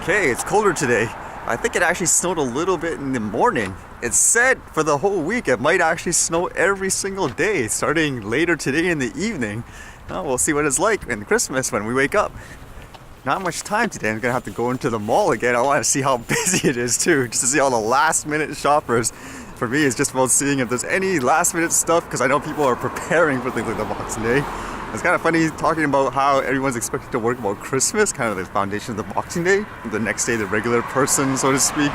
Okay, it's colder today. I think it actually snowed a little bit in the morning. It's said for the whole week it might actually snow every single day, starting later today in the evening. We'll see what it's like in Christmas when we wake up. Not much time today. I'm gonna have to go into the mall again. I want to see how busy it is too, just to see all the last minute shoppers. For me, it's just about seeing if there's any last minute stuff, because I know people are preparing for things like the Boxing Day. It's kind of funny talking about how everyone's expected to work about Christmas, kind of the foundation of the Boxing Day. The next day, the regular person, so to speak,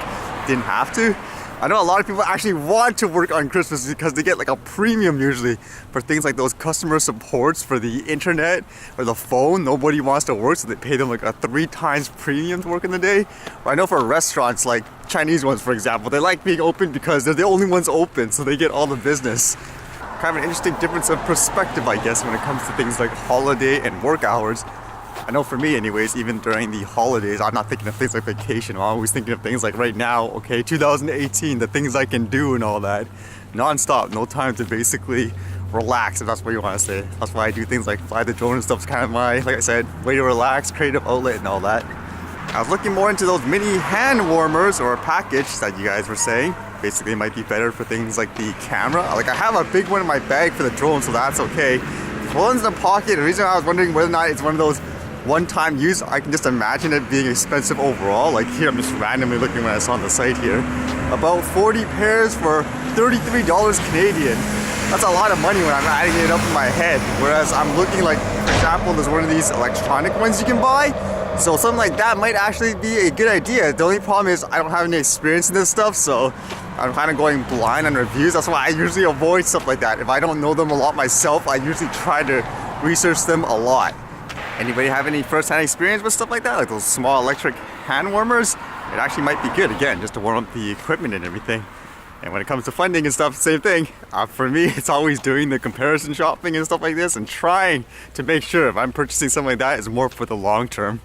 didn't have to. I know a lot of people actually want to work on Christmas because they get like a premium usually for things like those customer supports for the internet or the phone. Nobody wants to work, so they pay them like a 3 times premium to work in the day. But I know for restaurants, like Chinese ones for example, they like being open because they're the only ones open, so they get all the business. Kind of an interesting difference of perspective, I guess, when it comes to things like holiday and work hours. I know for me anyways, even during the holidays, I'm not thinking of things like vacation. I'm always thinking of things like right now, okay, 2018, the things I can do and all that. Non-stop, no time to basically relax, if that's what you want to say. That's why I do things like fly the drone and stuff. It's kind of my, like I said, way to relax, creative outlet and all that. I was looking more into those mini hand warmers or a package that you guys were saying. Basically, it might be better for things like the camera. Like I have a big one in my bag for the drone, so that's okay. The one's in the pocket. The reason I was wondering whether or not it's one of those one-time use, I can just imagine it being expensive overall. Like here, I'm just randomly looking when I saw on the site here. About 40 pairs for $33 Canadian. That's a lot of money when I'm adding it up in my head. Whereas I'm looking like, for example, there's one of these electronic ones you can buy. So something like that might actually be a good idea. The only problem is I don't have any experience in this stuff, so I'm kind of going blind on reviews. That's why I usually avoid stuff like that. If I don't know them a lot myself, I usually try to research them a lot. Anybody have any first-hand experience with stuff like that? Like those small electric hand warmers? It actually might be good, again, just to warm up the equipment and everything. And when it comes to funding and stuff, same thing. For me, it's always doing the comparison shopping and stuff like this and trying to make sure if I'm purchasing something like that, it's more for the long term.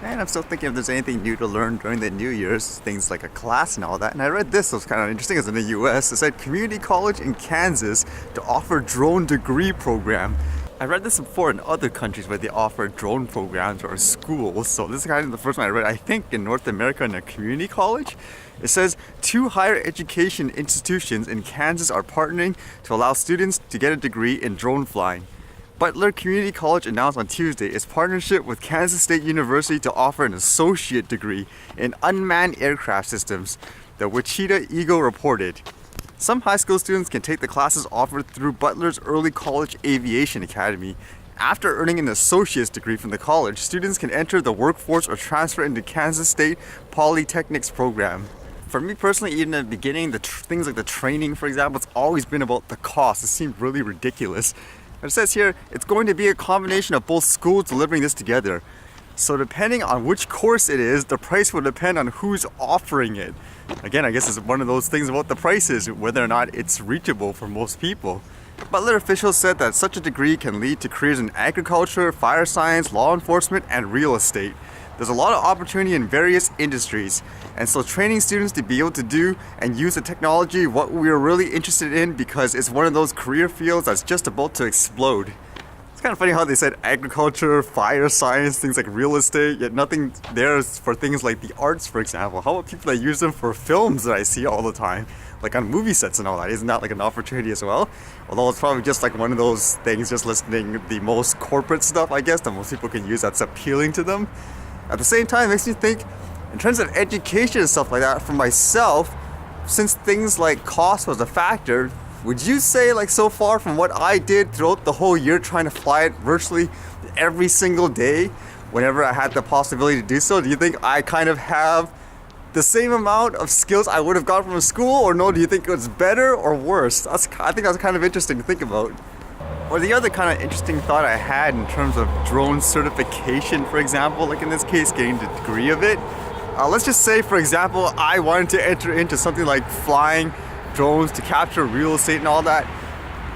And I'm still thinking if there's anything new to learn during the New Year's, things like a class and all that. And I read this, it was kind of interesting. It's in the US. It said community college in Kansas to offer drone degree program. I read this before in other countries where they offer drone programs or schools. So this is kind of the first one I read, I think, in North America in a community college. It says 2 higher education institutions in Kansas are partnering to allow students to get a degree in drone flying. Butler Community College announced on Tuesday its partnership with Kansas State University to offer an associate degree in unmanned aircraft systems, the Wichita Eagle reported. Some high school students can take the classes offered through Butler's Early College Aviation Academy. After earning an associate's degree from the college, students can enter the workforce or transfer into Kansas State Polytechnic's program. For me personally, even in the beginning, things like the training, for example, it's always been about the cost. It seemed really ridiculous. It says here, it's going to be a combination of both schools delivering this together. So depending on which course it is, the price will depend on who's offering it. Again, I guess it's one of those things about the prices, whether or not it's reachable for most people. Butler officials said that such a degree can lead to careers in agriculture, fire science, law enforcement, and real estate. There's a lot of opportunity in various industries, and so training students to be able to do and use the technology what we're really interested in, because it's one of those career fields that's just about to explode. It's kind of funny how they said agriculture, fire science, things like real estate, yet nothing there is for things like the arts, for example. How about people that use them for films that I see all the time, like on movie sets and all that? Isn't that like an opportunity as well? Although it's probably just like one of those things, just listing the most corporate stuff, I guess, that most people can use that's appealing to them. At the same time, it makes me think, in terms of education and stuff like that, for myself, since things like cost was a factor, would you say, like, so far from what I did throughout the whole year trying to fly it virtually every single day whenever I had the possibility to do so, do you think I kind of have the same amount of skills I would have got from school, or no, do you think it's better or worse? I think that's kind of interesting to think about. Or the other kind of interesting thought I had in terms of drone certification, for example, like in this case, getting the degree of it. Let's just say, for example, I wanted to enter into something like flying drones to capture real estate and all that.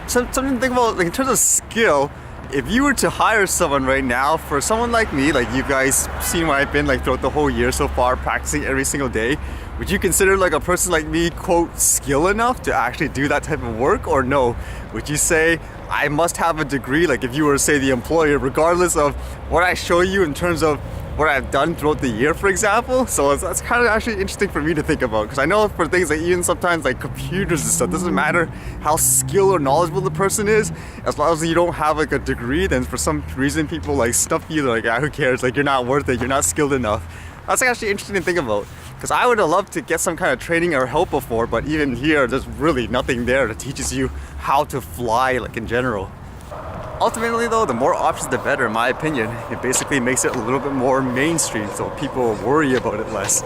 Something to think about, like in terms of skill, if you were to hire someone right now, for someone like me, like you guys seen what I've been like throughout the whole year so far, practicing every single day, would you consider like a person like me, quote, skill enough to actually do that type of work, or no? Would you say I must have a degree, like if you were to say the employer, regardless of what I show you in terms of what I've done throughout the year, for example. So that's kind of actually interesting for me to think about, because I know for things like even sometimes like computers and stuff, doesn't matter how skilled or knowledgeable the person is, as long as you don't have like a degree, then for some reason people like stuff you, like, who cares, like you're not worth it, you're not skilled enough. That's actually interesting to think about, because I would have loved to get some kind of training or help before, but even here there's really nothing there that teaches you how to fly, like in general. Ultimately though, the more options the better in my opinion. It basically makes it a little bit more mainstream, so people worry about it less.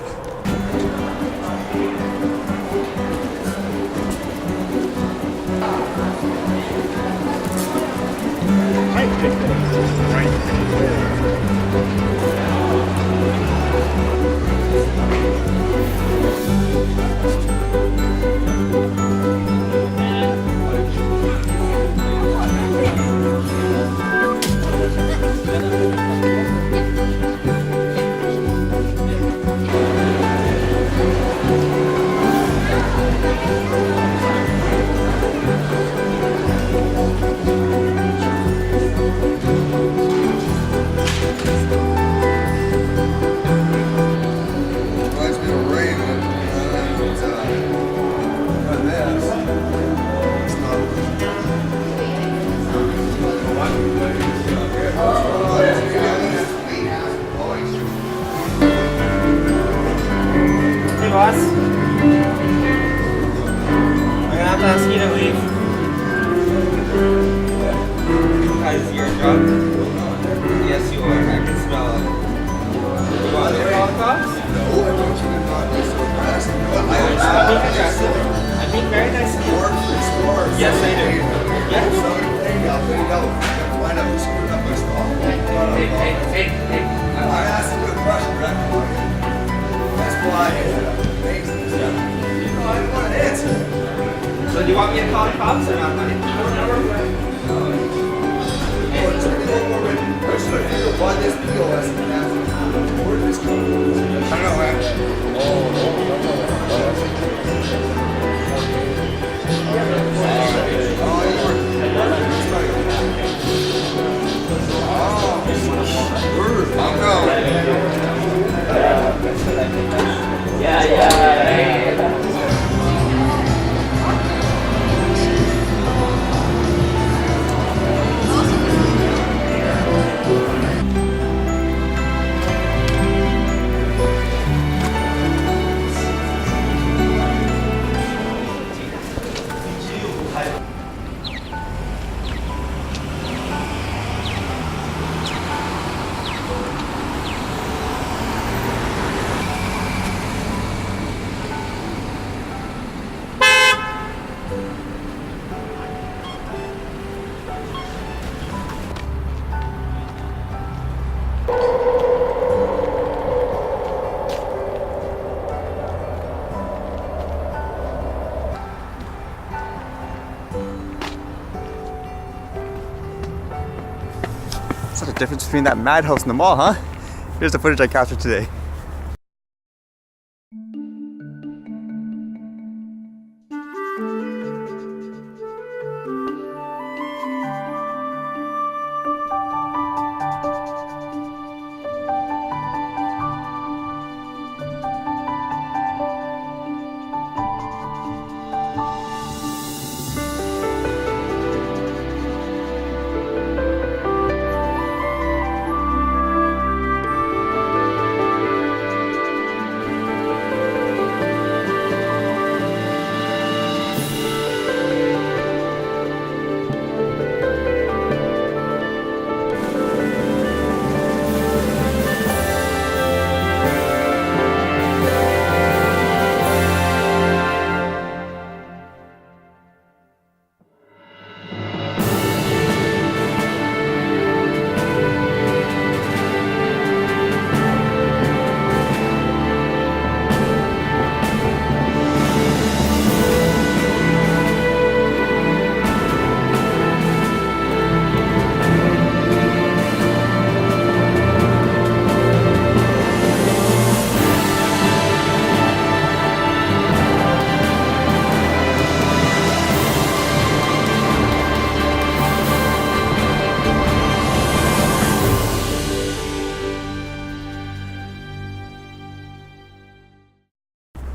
Hey boss, I'm gonna have to ask you to leave. Because you're drunk? Yes you are, I can smell it. You want your lollipops? No, I want you to not be so aggressive. I'm being aggressive. I'm being very nice to you. Yes I do. Yes? I'll put it out. Find out who screwed up my stall. Hey. I asked you a question, Brett. That's why amazing. You know, I didn't want to answer. So do you want me to call the cops or not, honey? Oh, just give me a little more written. I should have figured why this POS is happening. Where did this come from? I don't know, actually. Such a difference between that madhouse and the mall, huh? Here's the footage I captured today.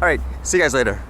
All right, see you guys later.